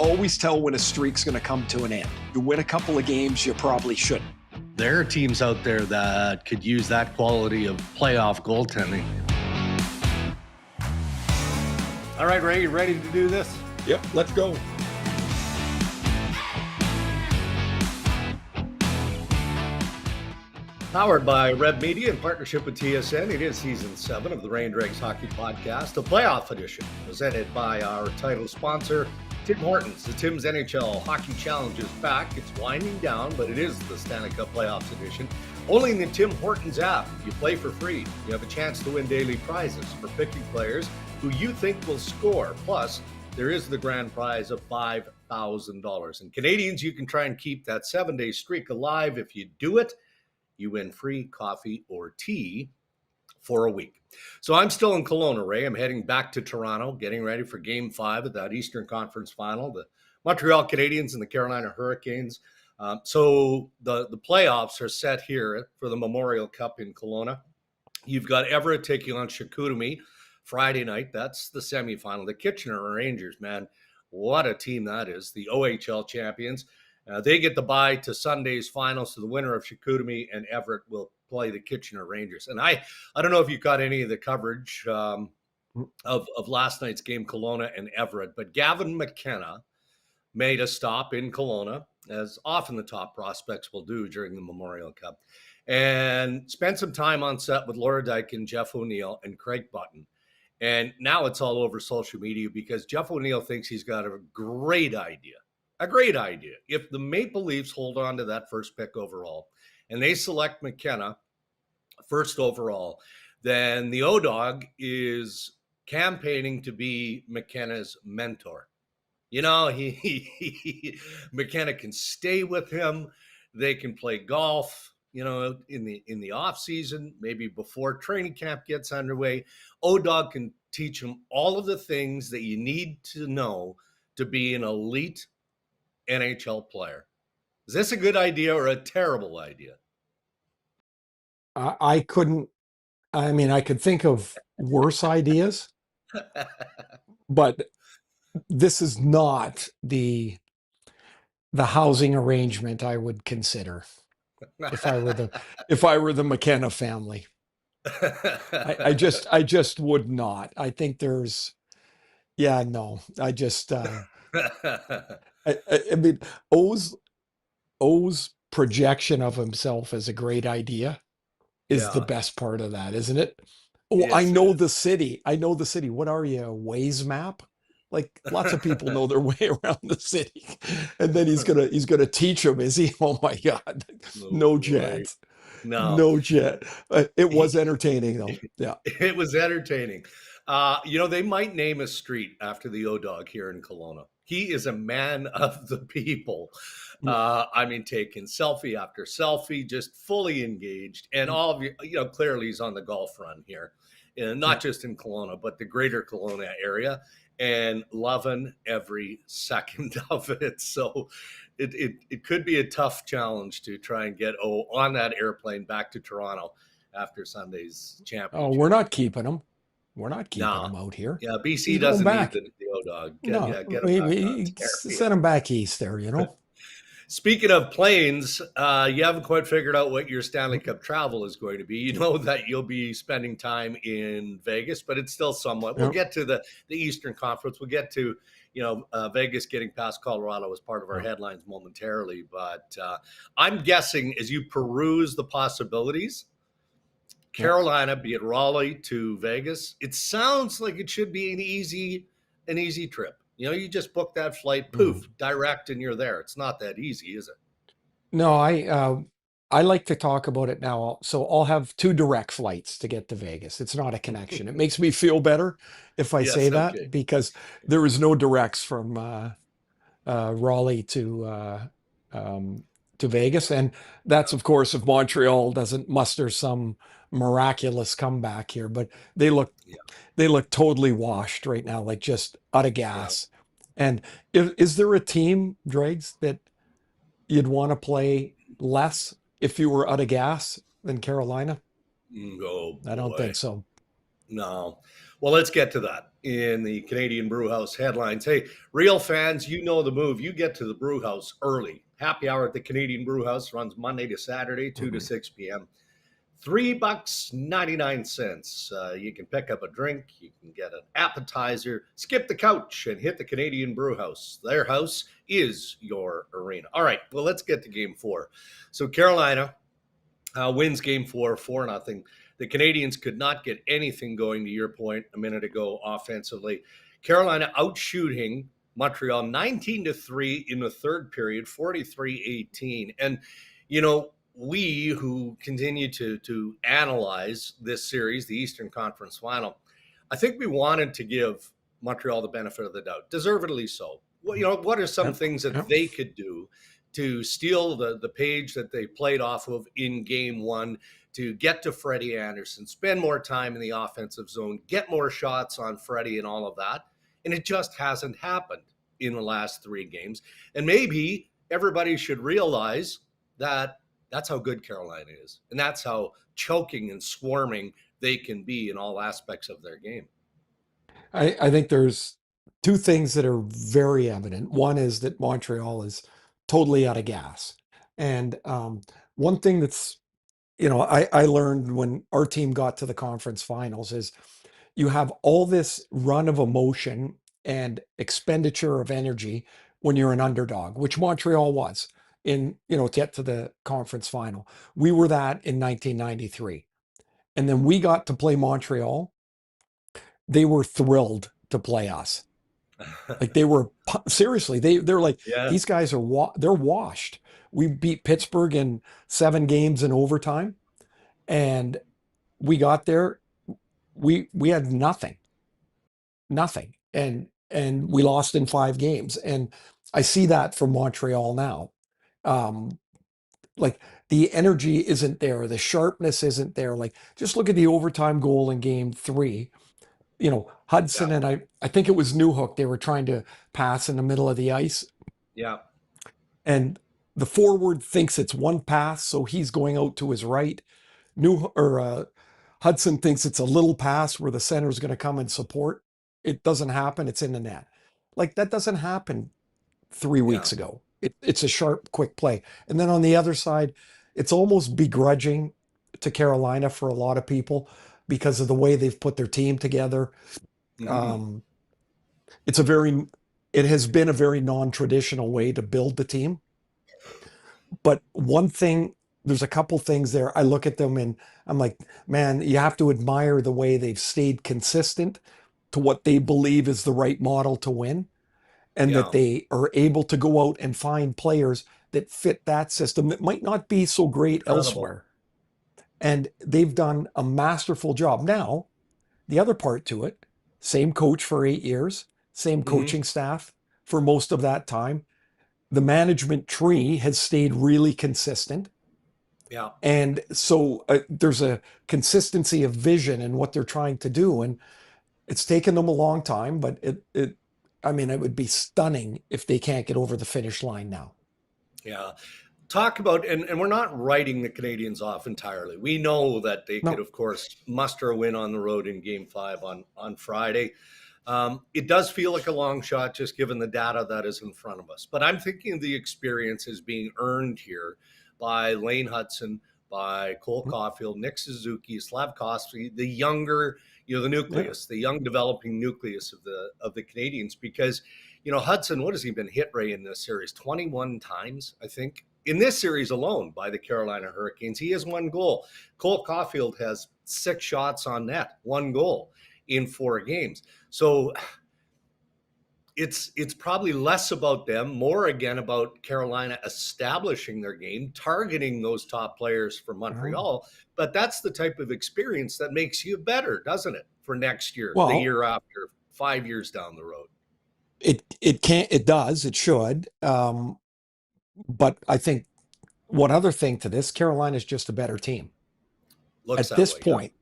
always tell when a streak's going to come to an end. You win a couple of games, you probably shouldn't. There are teams out there that could use that quality of playoff goaltending. All right, Ray, you ready to do this? Yep, let's go. Powered by Red Media in partnership with TSN, it is Season 7 of the Rain Dregs Hockey Podcast, a playoff edition, presented by our title sponsor, Tim Hortons. The Tim's NHL Hockey Challenge is back. It's winding down, but it is the Stanley Cup Playoffs edition. Only in the Tim Hortons app. You play for free. You have a chance to win daily prizes for picking players who you think will score. Plus, there is the grand prize of $5,000. And Canadiens, you can try and keep that 7-day streak alive. If you do it, you win free coffee or tea for a week. So I'm still in Kelowna, Ray. I'm heading back to Toronto, getting ready for Game 5 of that Eastern Conference Final, the Montreal Canadiens and the Carolina Hurricanes. So the playoffs are set here for the Memorial Cup in Kelowna. You've got Everett taking on Chicoutimi Friday night. That's the semifinal. The Kitchener Rangers, man, what a team that is. The OHL champions. They get the bye to Sunday's finals. So the winner of Chicoutimi and Everett will play the Kitchener Rangers. And I don't know if you caught any of the coverage of last night's game, Kelowna and Everett, but Gavin McKenna made a stop in Kelowna, as often the top prospects will do during the Memorial Cup, and spent some time on set with Laura Dykin, Jeff O'Neill, and Craig Button. And now it's all over social media because Jeff O'Neill thinks he's got a great idea. A great idea. If the Maple Leafs hold on to that first pick overall and they select McKenna first overall, then the O-Dog is campaigning to be McKenna's mentor. You know, McKenna can stay with him. They can play golf, you know, in the off season, maybe before training camp gets underway. O-Dog can teach him all of the things that you need to know to be an elite NHL player. Is this a good idea or a terrible idea? I could think of worse ideas, but this is not the housing arrangement I would consider if I were the McKenna family. I just would not. I think there's, I mean, O's projection of himself as a great idea is the best part of that, isn't it? Oh, yes, I know the city. What are you, a Waze map? Like, lots of people know their way around the city. And then he's gonna teach them, is he? Oh my God. No chance. No chance. It was entertaining though. Yeah. It was entertaining. They might name a street after the O-Dog here in Kelowna. He is a man of the people. Taking selfie after selfie, just fully engaged. And all of you, clearly he's on the golf run here. And not just in Kelowna, but the greater Kelowna area. And loving every second of it. So it could be a tough challenge to try and get O on that airplane back to Toronto after Sunday's championship. Oh, we're not keeping him. We're not keeping him out here. Yeah, BC doesn't need the O-Dog. Send him back east there, Speaking of planes, you haven't quite figured out what your Stanley Cup travel is going to be. You know that you'll be spending time in Vegas, but it's still somewhat. We'll get to the Eastern Conference. We'll get to, Vegas getting past Colorado as part of our headlines momentarily. But I'm guessing as you peruse the possibilities, Carolina, be it Raleigh to Vegas, it sounds like it should be an easy trip. You just book that flight, poof, direct, and you're there. It's not that easy, is it? No, I like to talk about it now. So I'll have 2 direct flights to get to Vegas. It's not a connection. It makes me feel better if I say that, because there is no directs from Raleigh to Vegas, and that's of course if Montreal doesn't muster some miraculous comeback here. But they look totally washed right now, like just out of gas. And is there a team, Dregs, that you'd want to play less if you were out of gas than Carolina? No, I don't think so. No. Well, let's get to that in the Canadian Brewhouse headlines. Hey, real fans, you know the move. You get to the Brewhouse early. Happy hour at the Canadian Brewhouse runs Monday to Saturday, 2 to 6 p.m. $3.99. You can pick up a drink, you can get an appetizer, skip the couch, and hit the Canadian Brewhouse. Their house is your arena. All right, well, let's get to Game 4. So Carolina wins Game 4, 4-0. The Canadiens could not get anything going, to your point a minute ago, offensively. Carolina outshooting Montreal 19-3 in the third period, 43-18. And, you know, we who continue to analyze this series, the Eastern Conference Final, I think we wanted to give Montreal the benefit of the doubt, deservedly so. Well, you know, what are some things that they could do to steal the page that they played off of in Game 1, to get to Freddie Anderson, spend more time in the offensive zone, get more shots on Freddie and all of that? And it just hasn't happened in the last 3 games. And maybe everybody should realize that that's how good Carolina is. And that's how choking and swarming they can be in all aspects of their game. I think there's 2 things that are very evident. One is that Montreal is totally out of gas. And one thing that's, I learned when our team got to the conference finals is you have all this run of emotion and expenditure of energy when you're an underdog, which Montreal was to get to the conference final. We were that in 1993. And then we got to play Montreal. They were thrilled to play us. Like they were seriously, they're like, these guys are they're washed. We beat Pittsburgh in 7 games in overtime, and we got there. We had nothing, and we lost in 5 games. And I see that from Montreal now. Like the energy isn't there, the sharpness isn't there. Like just look at the overtime goal in Game 3. Hudson and I think it was Newhook. They were trying to pass in the middle of the ice. Yeah. And the forward thinks it's one pass, so he's going out to his right. Hudson thinks it's a little pass where the center is going to come and support. It doesn't happen. It's in the net. Like that doesn't happen 3 weeks ago. It's a sharp, quick play. And then on the other side, it's almost begrudging to Carolina for a lot of people because of the way they've put their team together. Mm-hmm. It has been a very non-traditional way to build the team. But one thing, there's a couple things there. I look at them and I'm like, man, you have to admire the way they've stayed consistent to what they believe is the right model to win. And that they are able to go out and find players that fit that system that might not be so great elsewhere. And they've done a masterful job. Now, the other part to it, same coach for 8 years, same coaching staff for most of that time. The management tree has stayed really consistent. Yeah. And so there's a consistency of vision in what they're trying to do. And it's taken them a long time, but it would be stunning if they can't get over the finish line now. Yeah. Talk about, and we're not writing the Canadiens off entirely. We know that they could, of course, muster a win on the road in Game 5 on Friday. It does feel like a long shot, just given the data that is in front of us. But I'm thinking the experience is being earned here by Lane Hudson, by Cole Caulfield, Nick Suzuki, Slavkovsky, the younger, the nucleus, the young developing nucleus of the Canadiens. Because, Hudson, what has he been hit in this series? 21 times, I think. In this series alone by the Carolina Hurricanes, he has 1 goal. Cole Caulfield has 6 shots on net, 1 goal in 4 games. So it's probably less about them, more again about Carolina establishing their game, targeting those top players for Montreal. But that's the type of experience that makes you better, doesn't it? For next year, the year after, 5 years down the road. It does, it should. But I think one other thing to this, Carolina's just a better team. Looks at this point.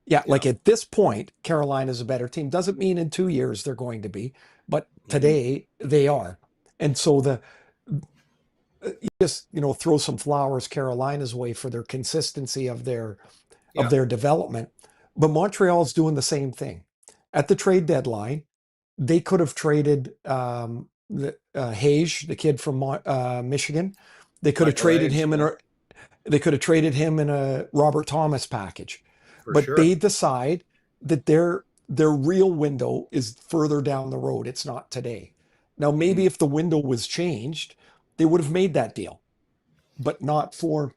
Like at this point, Carolina's a better team. Doesn't mean in 2 years they're going to be, but today they are. And so just throw some flowers Carolina's way for their consistency of their development. But Montreal's doing the same thing. at the trade deadline, they could have traded Hayes, the kid from Michigan. They could have Michael traded Hayes, him yeah, in a Robert Thomas package, for but sure. they decide that their real window is further down the road. It's not today. Now, maybe if the window was changed, they would have made that deal, but not for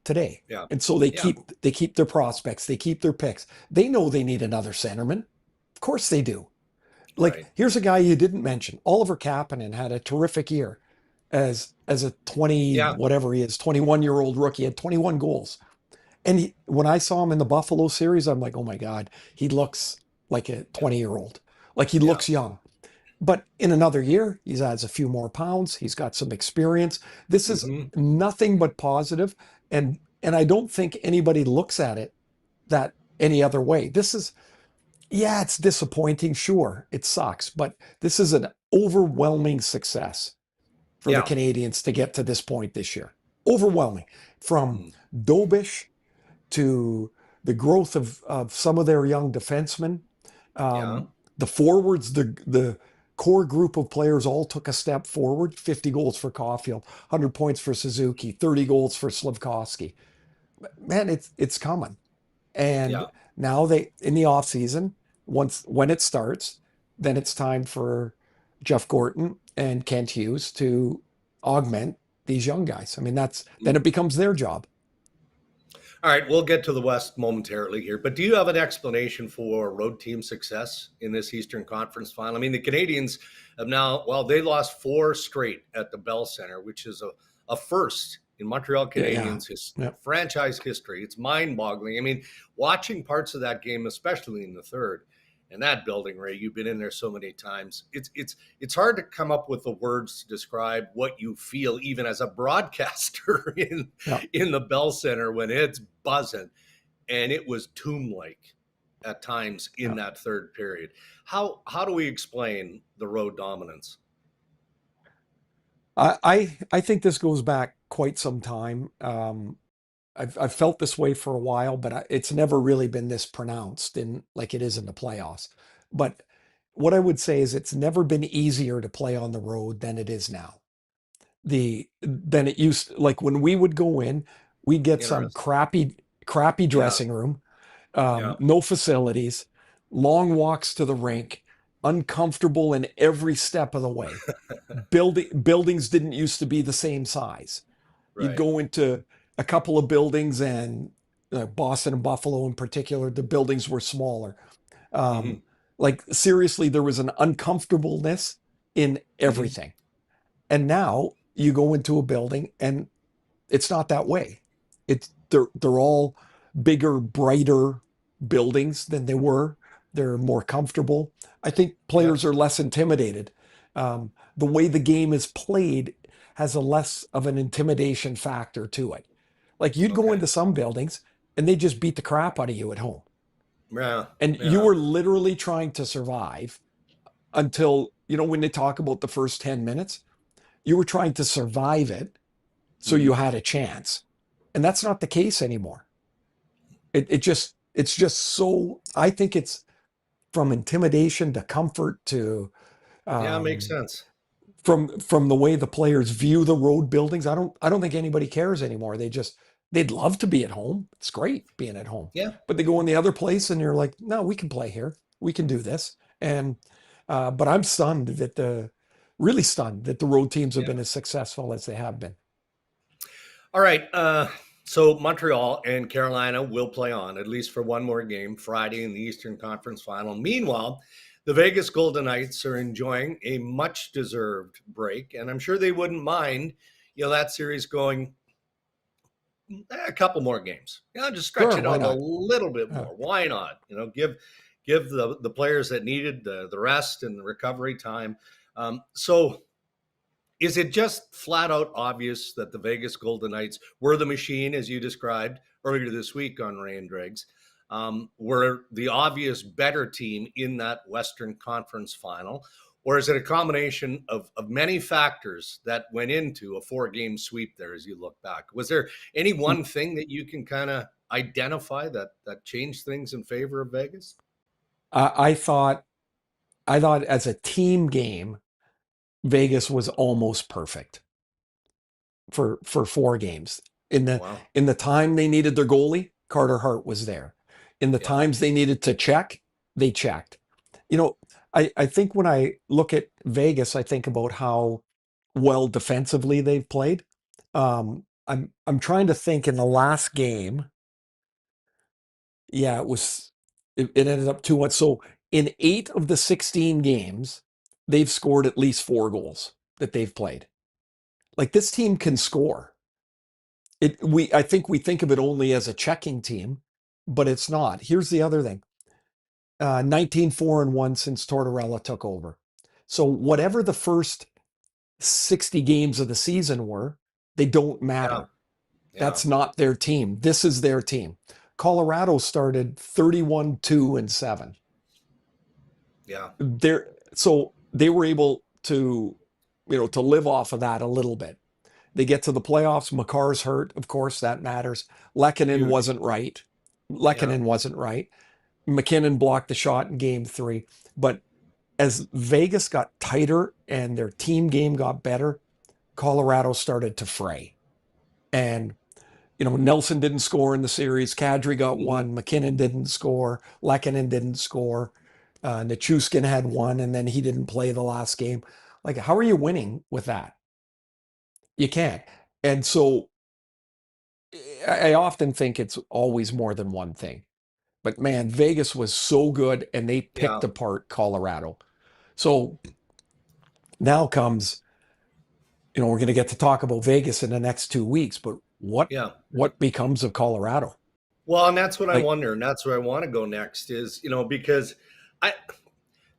today. Yeah. And so they Yeah. keep their prospects, they keep their picks. They know they need another centerman. Of course they do. Like, Right. here's a guy you didn't mention. Oliver Kapanen had a terrific year as a 20 Yeah. whatever he is, 21-year-old rookie, had 21 goals. And when I saw him in the Buffalo series, I'm like, oh my God, he looks like a 20-year-old. Like, he Yeah. looks young. But in another year, he adds a few more pounds. He's got some experience. This is Hmm. nothing but positive, and I don't think anybody looks at it that any other way. This is, yeah, it's disappointing. Sure, it sucks, but this is an overwhelming success for the Yeah. Canadiens to get to this point this year. Overwhelming. From Mm. Dobish to the growth of some of their young defensemen. Yeah. The forwards, the core group of players all took a step forward. 50 goals for Caulfield, 100 points for Suzuki, 30 goals for Slafkovsky. Man, it's coming. Yeah. And now they in the off season, when it starts, then it's time for Jeff Gorton and Kent Hughes to augment these young guys. I mean, then it becomes their job. All right, we'll get to the West momentarily here, but do you have an explanation for road team success in this Eastern Conference final? I mean, the Canadiens have now, well, they lost 4 straight at the Bell Center, which is a first in Montreal Yeah. Canadiens Yeah. franchise history. It's mind-boggling. I mean, watching parts of that game, especially in the third, and that building, Ray, you've been in there so many times. It's hard to come up with the words to describe what you feel, even as a broadcaster Yeah. in the Bell Center when it's buzzing. And it was tomb-like at times in Yeah. that third period. How do we explain the road dominance? I think this goes back quite some time. I've felt this way for a while, but it's never really been this pronounced in like it is in the playoffs. But what I would say is it's never been easier to play on the road than it is now. Than it used, like when we would go in, we get some Interesting. crappy Yeah. dressing room, Yeah. no facilities, long walks to the rink, uncomfortable in every step of the way. Buildings didn't used to be the same size. You'd Right. go into a couple of buildings, and Boston and Buffalo in particular, the buildings were smaller. Hmm. Um, like seriously, there was an uncomfortableness in Hmm. everything. And now you go into a building and it's not that way. They're all bigger, brighter buildings than they were. They're more comfortable. I think Yeah. players are less intimidated. The way the game is played has a less of an intimidation factor to it. Like you'd go Okay. into some buildings and they just beat the crap out of you at home. Yeah. And you Yeah. were literally trying to survive until, when they talk about the first 10 minutes, you were trying to survive it so you Hmm. had a chance. And that's not the case anymore. It's just so, I think it's from intimidation to comfort to Yeah. Makes um, sense. from the way the players view the road buildings. I don't think anybody cares anymore. They'd love to be at home. It's great being at home, Yeah. but they go in the other place and you're like, no, we can play here. We can do this. And but I'm really stunned that the road teams have Yeah. been as successful as they have been. All right. So Montreal and Carolina will play on at least for one more game Friday in the Eastern Conference Final. Meanwhile, the Vegas Golden Knights are enjoying a much-deserved break, and I'm sure they wouldn't mind, that series going a couple more games. Just stretch Sure, it why out a not? little bit Uh, more. Why not? Give the players that needed the rest and the recovery time. So is it just flat out obvious that the Vegas Golden Knights were the machine, as you described earlier this week on Ray and Dregs, were the obvious better team in that Western Conference final? Or is it a combination of many factors that went into a 4-game sweep there as you look back? Was there any one thing that you can kind of identify that changed things in favor of Vegas? I thought as a team game, Vegas was almost perfect for 4 games. In the Wow. in the time they needed their goalie, Carter Hart was there. In the Yeah. times they needed to check, they checked. You know, I think when I look at Vegas, I think about how well defensively they've played. I'm trying to think in the last game. Yeah, it ended up 2-1. So in 8 of the 16 games, they've scored at least 4 goals that they've played. Like this team can score. I think we think of it only as a checking team, but it's not. Here's the other thing. 19-4-1 since Tortorella took over. So whatever the first 60 games of the season were, they don't matter. Yeah. That's not their team. This is their team. Colorado started 31-2-7. Yeah. So they were able to, to live off of that a little bit. They get to the playoffs. Makar's hurt, of course, that matters. Lehkonen wasn't right. McKinnon blocked the shot in game 3. But as Vegas got tighter and their team game got better, Colorado started to fray. And, Nelson didn't score in the series. Kadri got 1. McKinnon didn't score. Lehkonen didn't score. Nichushkin had 1, and then he didn't play the last game. Like, how are you winning with that? You can't. And so I often think it's always more than one thing. But man, Vegas was so good and they picked apart Colorado. So now comes, we're going to get to talk about Vegas in the next 2 weeks, but what becomes of Colorado? Well, and that's what I wonder, and that's where I want to go next is, because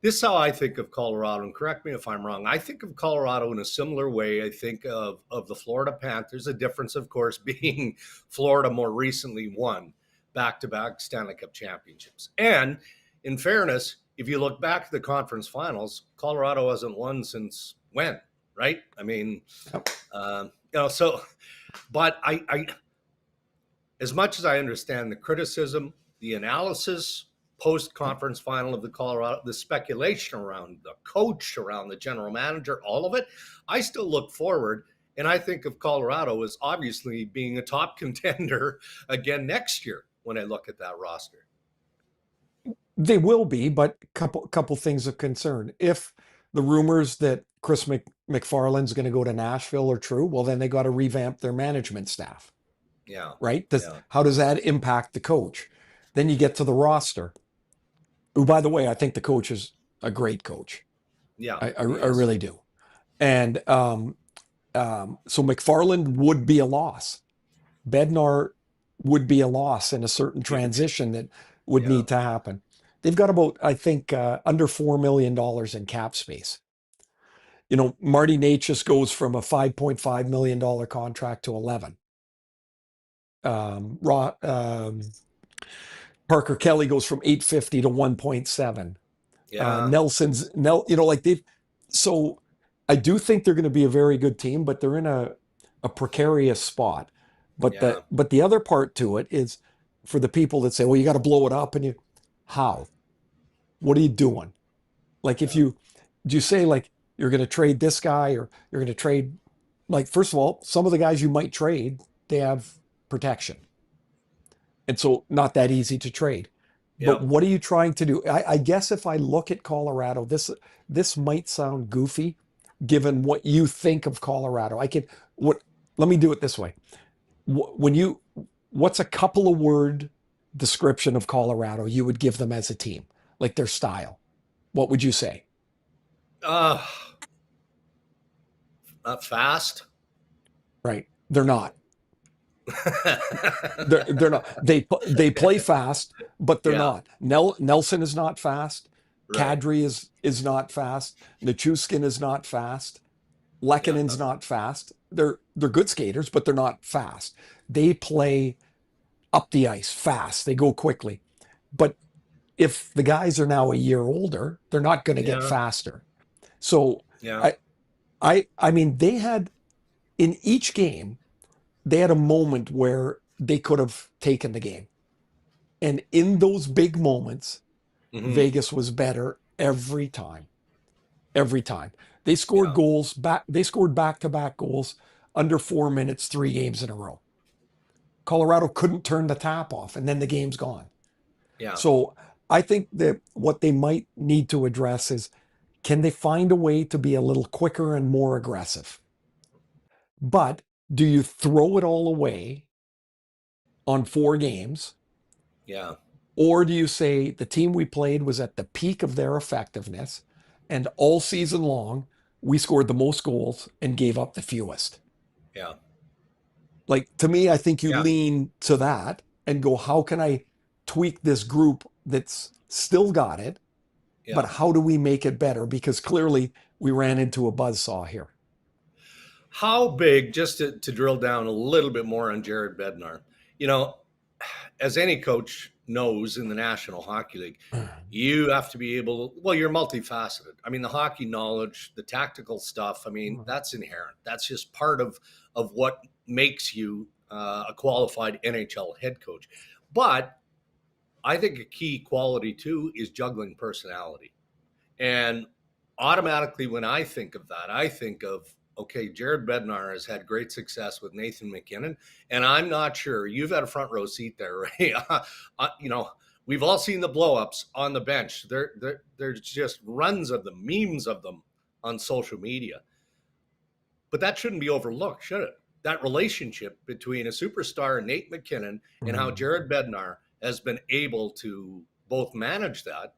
this is how I think of Colorado, and correct me if I'm wrong. I think of Colorado in a similar way. I think of the Florida Panthers, the difference, of course, being Florida more recently won back-to-back Stanley Cup championships. And in fairness, if you look back at the conference finals, Colorado hasn't won since when, right? I mean, so, but I as much as I understand the criticism, the analysis, post-conference final of the Colorado, the speculation around the coach, around the general manager, all of it, I still look forward, and I think of Colorado as obviously being a top contender again next year when I look at that roster. They will be, but couple things of concern. If the rumors that Chris McFarland's going to go to Nashville are true, well, then they got to revamp their management staff. Yeah. Right? How does that impact the coach? Then you get to the roster. Who, by the way, I think the coach is a great coach. Yeah. I really do. And so McFarland would be a loss. Bednar would be a loss in a certain transition that would need to happen. They've got about, I think, under $4 million in cap space. Marty Necas goes from a $5.5 million contract to 11. Parker Kelly goes from 850 to 1.7. So I do think they're going to be a very good team, but they're in a precarious spot. But the other part to it is for the people that say, well, you got to blow it up, and how? What are you doing? Like, do you say like you're going to trade this guy, or you're going to trade, like, first of all, some of the guys you might trade, they have protection. And so not that easy to trade. But what are you trying to do? I guess if I look at Colorado, this might sound goofy given what you think of Colorado. Let me do it this way. What's a couple of word description of Colorado you would give them as a team? Like their style. What would you say? Fast. Right. They're not. they're not. They play fast, but they're not. Nelson is not fast. Right. Kadri is not fast. Nichushkin is not fast. Lehkonen's not fast. They're good skaters, but they're not fast. They play up the ice fast. They go quickly. But if the guys are now a year older, they're not going to get faster. So I mean, they had in each game, they had a moment where they could have taken the game. And in those big moments, Vegas was better every time. Every time. They scored goals back. They scored back-to-back goals under 4 minutes, 3 games in a row. Colorado couldn't turn the tap off, and then the game's gone. Yeah. So I think that what they might need to address is, can they find a way to be a little quicker and more aggressive? But do you throw it all away on 4 games? Yeah. Or do you say the team we played was at the peak of their effectiveness, and all season long, we scored the most goals and gave up the fewest? Yeah. Like, to me, I think you Yeah. lean to that and go, how can I tweak this group that's still got it, but how do we make it better? Because clearly we ran into a buzzsaw here. How big, just to drill down a little bit more on Jared Bednar, you know, as any coach knows in the National Hockey League, you have to be able, well, you're multifaceted. I mean, the hockey knowledge, the tactical stuff, I mean, that's inherent. That's just part of what makes you a qualified NHL head coach. But I think a key quality too is juggling personality. And automatically when I think of that, I think of, okay, Jared Bednar has had great success with Nathan MacKinnon, and I'm not sure, you've had a front row seat there, right? You know, we've all seen the blowups on the bench. There's just runs of them, memes of them on social media. But that shouldn't be overlooked, should it? That relationship between a superstar, Nate MacKinnon, and how Jared Bednar has been able to both manage that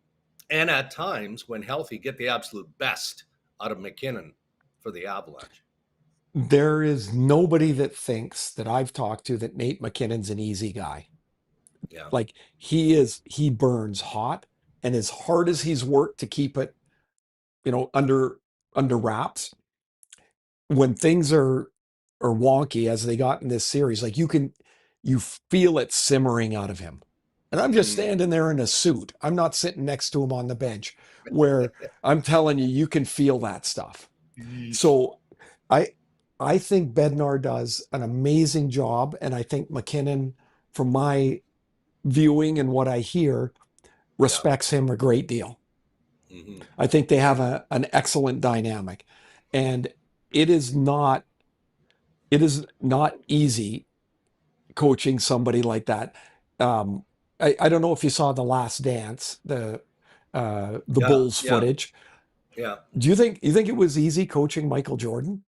and at times, when healthy, get the absolute best out of MacKinnon for the Avalanche. There is nobody that thinks that I've talked to that Nate MacKinnon's an easy guy. Yeah. Like, he burns hot, and as hard as he's worked to keep it, under wraps, when things are wonky as they got in this series, like, you feel it simmering out of him. And I'm just standing there in a suit. I'm not sitting next to him on the bench, where I'm telling you, you can feel that stuff. So I think Bednar does an amazing job, and I think MacKinnon, from my viewing and what I hear, respects him a great deal. I think they have an excellent dynamic, and it is not easy coaching somebody like that. I don't know if you saw The Last Dance, the Bulls footage. Yeah. Do you think it was easy coaching Michael Jordan?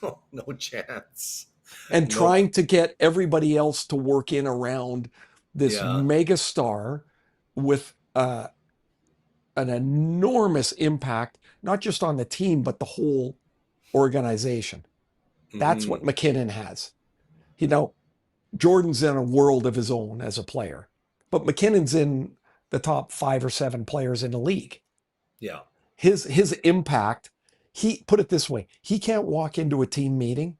Oh, no chance. And trying to get everybody else to work in around this mega star with an enormous impact, not just on the team, but the whole organization. That's what MacKinnon has. Jordan's in a world of his own as a player, but MacKinnon's in the top 5 or 7 players in the league. Yeah. His impact, put it this way, he can't walk into a team meeting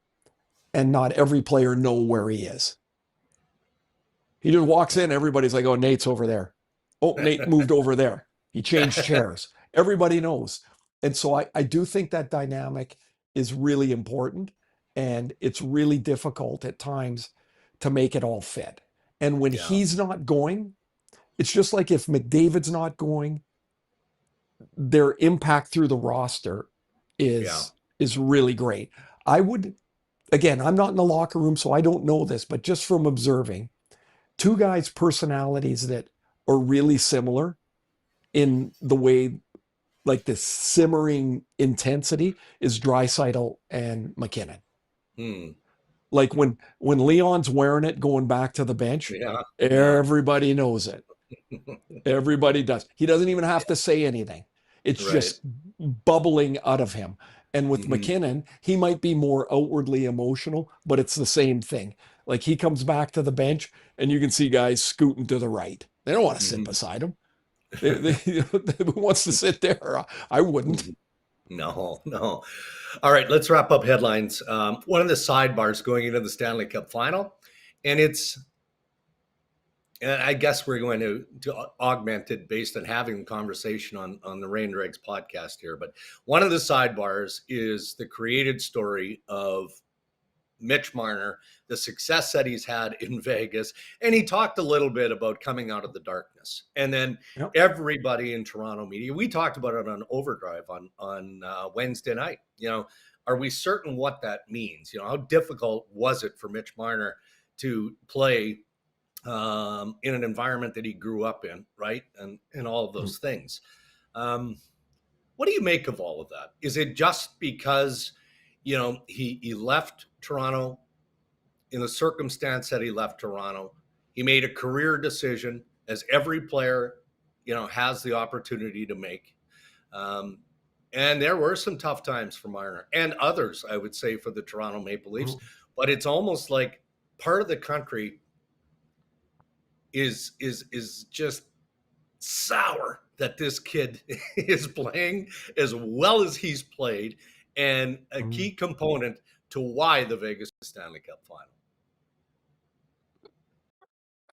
and not every player know where he is. He just walks in, everybody's like, oh, Nate's over there. Oh, Nate moved over there. He changed chairs. Everybody knows. And so I do think that dynamic is really important, and it's really difficult at times to make it all fit. And when he's not going, it's just like if McDavid's not going, their impact through the roster is really great. Again, I'm not in the locker room, so I don't know this, but just from observing, 2 guys' personalities that are really similar in the way, like this simmering intensity, is Draisaitl and MacKinnon. Like when Leon's wearing it going back to the bench, everybody knows it. Everybody does. He doesn't even have to say anything. It's just bubbling out of him. And with MacKinnon, he might be more outwardly emotional, but it's the same thing. Like, he comes back to the bench and you can see guys scooting to the right. They don't want to sit beside him. Who wants to sit there? I wouldn't. No. All right, let's wrap up headlines. One of the sidebars going into the Stanley Cup final, and I guess we're going to augment it based on having a conversation on the Rain Dregs podcast here. But one of the sidebars is the created story of Mitch Marner, the success that he's had in Vegas. And he talked a little bit about coming out of the darkness. And then everybody in Toronto media, we talked about it on Overdrive on Wednesday night. Are we certain what that means? How difficult was it for Mitch Marner to play in an environment that he grew up in, right? And all of those things. What do you make of all of that? Is it just because, he left Toronto in the circumstance that he left Toronto? He made a career decision, as every player, has the opportunity to make. And there were some tough times for Marner and others, I would say, for the Toronto Maple Leafs. But it's almost like part of the country is just sour that this kid is playing as well as he's played, and a key component to why the Vegas Stanley Cup final.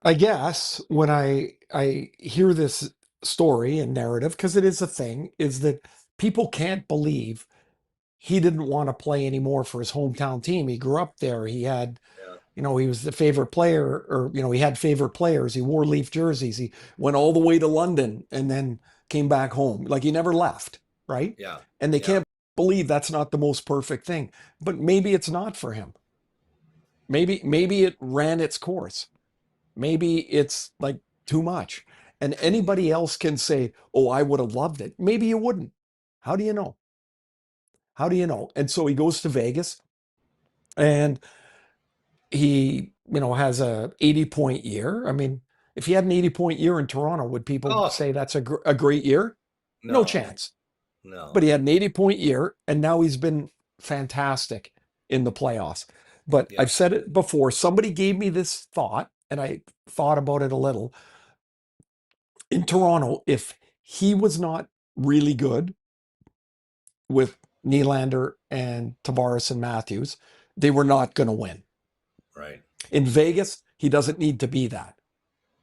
I guess when I hear this story and narrative, because it is a thing, is that people can't believe he didn't want to play anymore for his hometown team. He grew up there. He had, he was the favorite player, or, he had favorite players. He wore Leaf jerseys. He went all the way to London and then came back home. Like, he never left, right? Yeah. And they can't believe that's not the most perfect thing. But maybe it's not for him. Maybe it ran its course. Maybe it's like too much. And anybody else can say, oh, I would have loved it. Maybe you wouldn't. How do you know? How do you know? And so he goes to Vegas, and he, has a 80-point year. I mean, if he had an 80-point year in Toronto, would people say that's a great year? No chance. No. But he had an 80-point year, and now he's been fantastic in the playoffs. But I've said it before. Somebody gave me this thought, and I thought about it a little. In Toronto, if he was not really good with Nylander and Tavares and Matthews, they were not going to win. Right. In Vegas, he doesn't need to be that.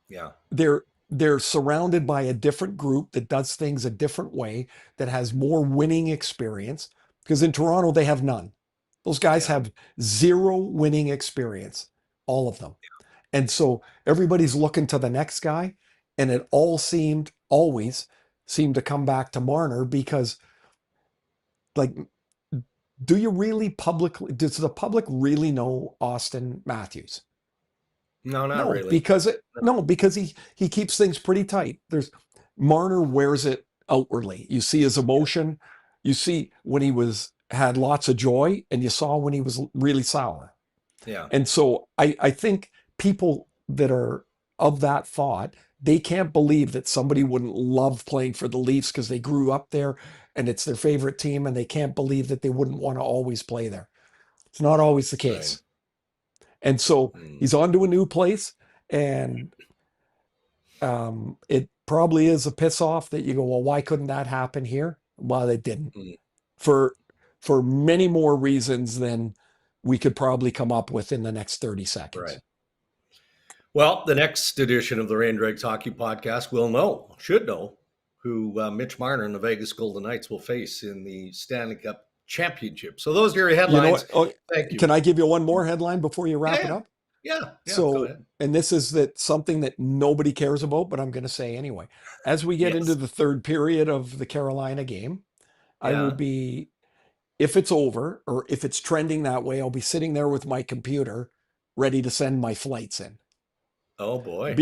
Yeah. They're surrounded by a different group that does things a different way, that has more winning experience, because in Toronto, they have none. Those guys have zero winning experience, all of them. And so everybody's looking to the next guy, and it always seemed to come back to Marner, because, like, does the public really know Austin Matthews? No, not really. Because he keeps things pretty tight. Marner wears it outwardly. You see his emotion. You see when he had lots of joy, and you saw when he was really sour. Yeah. And so I think people that are of that thought, they can't believe that somebody wouldn't love playing for the Leafs because they grew up there and it's their favorite team, and they can't believe that they wouldn't want to always play there. It's not always the case. Right. And so he's on to a new place, and it probably is a piss off that you go, well, why couldn't that happen here? Well, it didn't. For many more reasons than we could probably come up with in the next 30 seconds. Right. Well, the next edition of the Rain Dregs Hockey Podcast should know who Mitch Marner and the Vegas Golden Knights will face in the Stanley Cup Championship. So those are your headlines. Thank you. Can I give you one more headline before you wrap it up? Yeah. So, go ahead. And this is something that nobody cares about, but I'm going to say anyway. As we get into the third period of the Carolina game, I will be, if it's over or if it's trending that way, I'll be sitting there with my computer ready to send my flights in. Oh boy.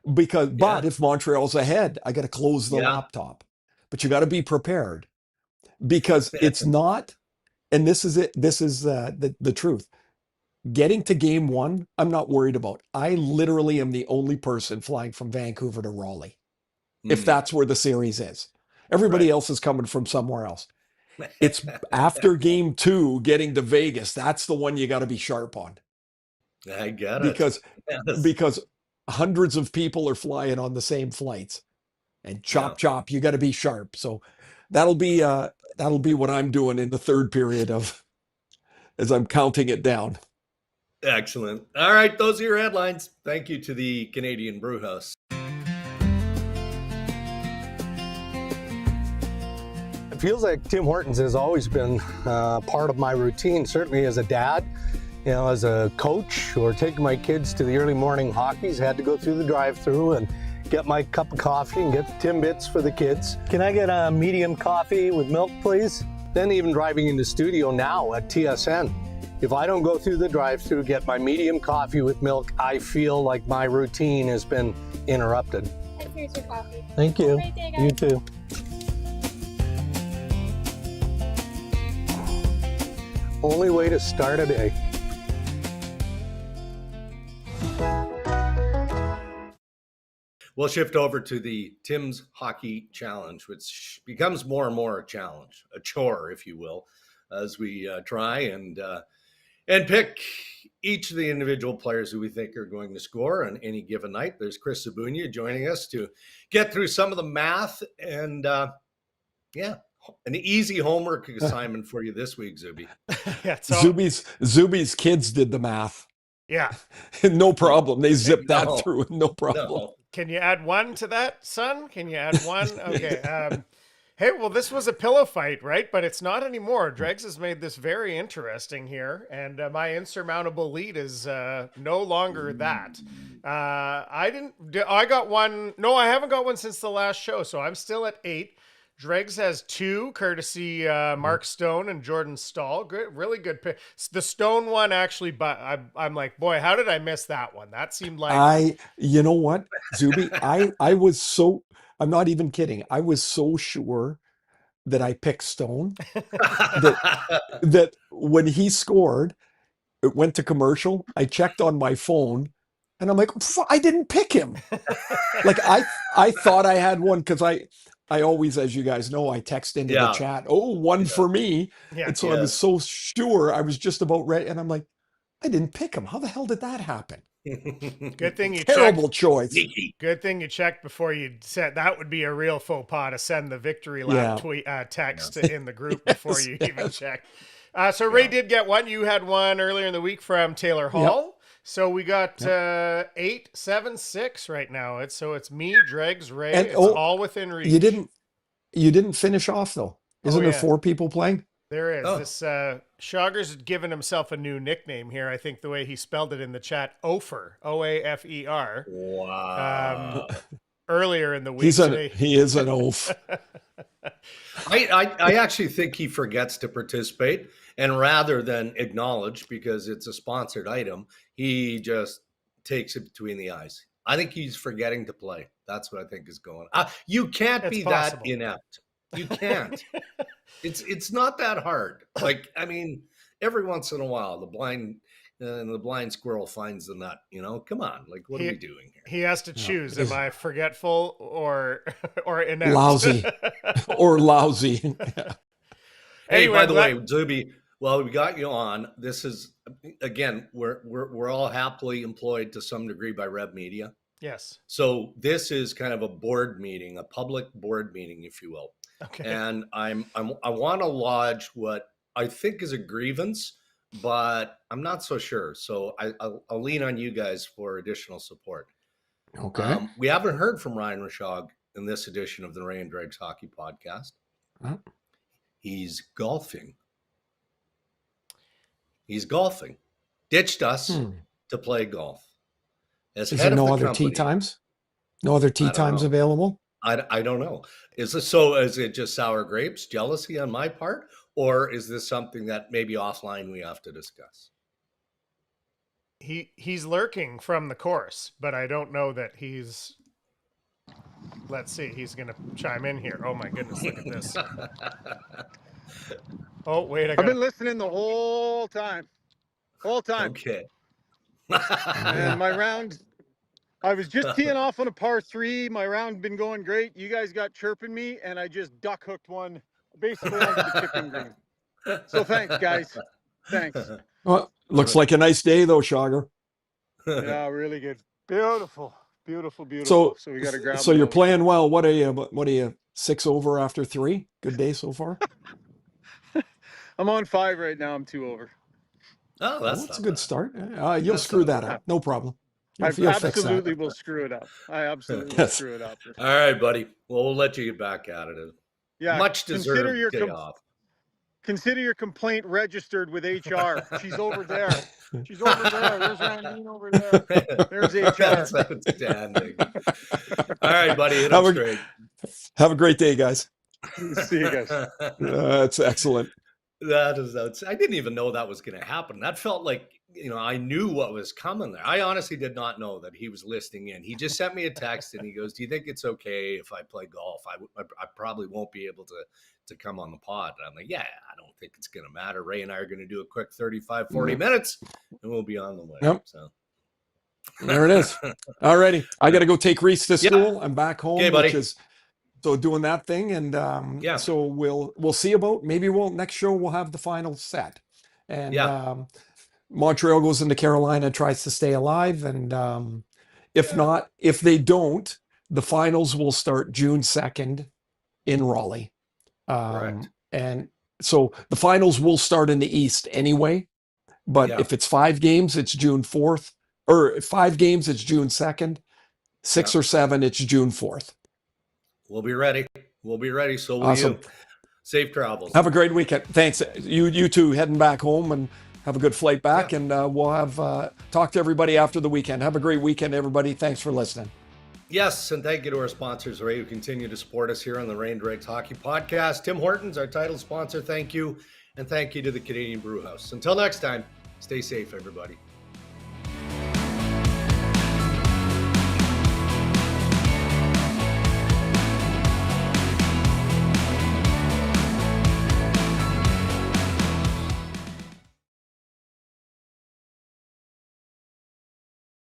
But if Montreal's ahead, I got to close the laptop. But you got to be prepared, because it's not, and this is it. This is the truth. Getting to game one, I'm not worried about. I literally am the only person flying from Vancouver to Raleigh, if that's where the series is. Everybody else is coming from somewhere else. It's after game two, getting to Vegas. That's the one you got to be sharp on. I get it. Because hundreds of people are flying on the same flights, and chop, you got to be sharp. So that'll be what I'm doing in the third period as I'm counting it down. Excellent. All right, those are your headlines. Thank you to the Canadian Brewhouse. It feels like Tim Hortons has always been part of my routine, certainly as a dad. as a coach or taking my kids to the early morning hockeys, had to go through the drive-through and get my cup of coffee and get the Timbits for the kids. Can I get a medium coffee with milk, please? Then even driving into studio now at TSN, if I don't go through the drive-through, get my medium coffee with milk, I feel like my routine has been interrupted. Here's your coffee. Thank you. Have a great day, guys. You too. Only way to start a day. We'll shift over to the Tim's Hockey Challenge, which becomes more and more a challenge, a chore, if you will, as we try and pick each of the individual players who we think are going to score on any given night. There's Chris Sabunia joining us to get through some of the math and, an easy homework assignment for you this week, Zuby. Yeah, Zuby's kids did the math. Yeah. No problem. They zipped that through. No problem. No. Can you add one to that, son? Can you add one? Okay. Hey, well, this was a pillow fight, right? But it's not anymore. Dregs has made this very interesting here, and my insurmountable lead is no longer that. I got one. No, I haven't got one since the last show, so I'm still at 8. Dregs has 2, courtesy Mark Stone and Jordan Stahl. Good, really good pick. The Stone one actually, but I'm like, boy, how did I miss that one? That seemed like you know what, Zuby, I was so, I'm not even kidding. I was so sure that I picked Stone that when he scored, it went to commercial. I checked on my phone and I'm like, I didn't pick him. Like I thought I had one because I always, as you guys know, I text into the chat, one for me. Yeah. And so I was so sure I was just about ready. And I'm like, I didn't pick him. How the hell did that happen? Good thing you Terrible checked. Choice. Good thing you checked before you said that would be a real faux pas to send the victory lap text in the group before you even checked. So Ray did get one. You had one earlier in the week from Taylor Hall. Yep. So we got 8, 7, 6 right now. It's me, Dregs, Ray. And, it's all within reach. You didn't finish off though. Isn't there 4 people playing? There is. This Shogger's given himself a new nickname here. I think the way he spelled it in the chat, Ofer, Oafer. Wow. Earlier in the week, he is an oaf. I actually think he forgets to participate, and rather than acknowledge because it's a sponsored item, he just takes it between the eyes. I think he's forgetting to play. That's what I think is going on. You can't be that inept. You can't. It's not that hard. Like, I mean, every once in a while, the blind squirrel finds the nut. You know, come on. Like, what are we doing here? He has to choose. Am I forgetful or inept? Lousy or lousy? Hey, by the way, Zuby, well, we got you on. This is, again, we're all happily employed to some degree by Rev Media. Yes. So this is kind of a board meeting, a public board meeting, if you will. Okay. And I want to lodge what I think is a grievance, but I'm not so sure. So I'll lean on you guys for additional support. Okay. We haven't heard from Ryan Rashog in this edition of the Ray and Dregs Hockey Podcast. Huh? He's golfing. Ditched us to play golf. Is there no other tee times? No other tee times available? I don't know. Is it just sour grapes, jealousy on my part, or is this something that maybe offline we have to discuss? He's lurking from the course, but I don't know that he's. Let's see. He's going to chime in here. Oh my goodness! Look at this. Oh wait! I've been listening the whole time. Okay. And my round, I was just teeing off on a par 3. My round been going great. You guys got chirping me, and I just duck hooked one basically onto the chipping green. So thanks, guys. Thanks. Well, looks like a nice day though, Shogger. Yeah, really good. Beautiful. So we got to grab. So you're playing well. What are you 6 over after 3? Good day so far. I'm on 5 right now. I'm 2 over. Oh, that's a good start. You'll screw that up. No problem. I absolutely will screw it up. I absolutely will screw it up. All right, buddy. Well, we'll let you get back at it. Yeah. Much deserved day off. consider your complaint registered with HR. She's over there. She's over there. There's Randine over there. There's HR. That's outstanding. All right, buddy. It up straight. Have a great day, guys. See you guys. That's excellent. That is I didn't even know that was going to happen. That felt like, I knew what was coming there. I honestly did not know that he was listing in. He just sent me a text and he goes, "Do you think it's okay if I play golf? I probably won't be able to come on the pod." And I'm like, "Yeah, I don't think it's going to matter. Ray and I are going to do a quick 35, 40 minutes and we'll be on the way." Yep. So there it is. All righty. I got to go take Reese to school. I'm back home, okay, buddy. So doing that thing. And so we'll see about, maybe next show we'll have the final set. And Montreal goes into Carolina, tries to stay alive. And if they don't, the finals will start June 2nd in Raleigh. Correct. And so the finals will start in the East anyway. But if it's 5 games, it's June 4th. Or 5 games, it's June 2nd. 6 or 7, it's June 4th. We'll be ready. We'll be ready. So will Awesome. you. Safe travels. Have a great weekend. Thanks. You two heading back home and have a good flight back. And we'll have talk to everybody after the weekend. Have a great weekend, everybody. Thanks for listening. Yes, and thank you to our sponsors, Ray, who continue to support us here on the Rain Dregs Hockey Podcast. Tim Hortons, our title sponsor. Thank you. And thank you to the Canadian Brew House. Until next time, stay safe, everybody.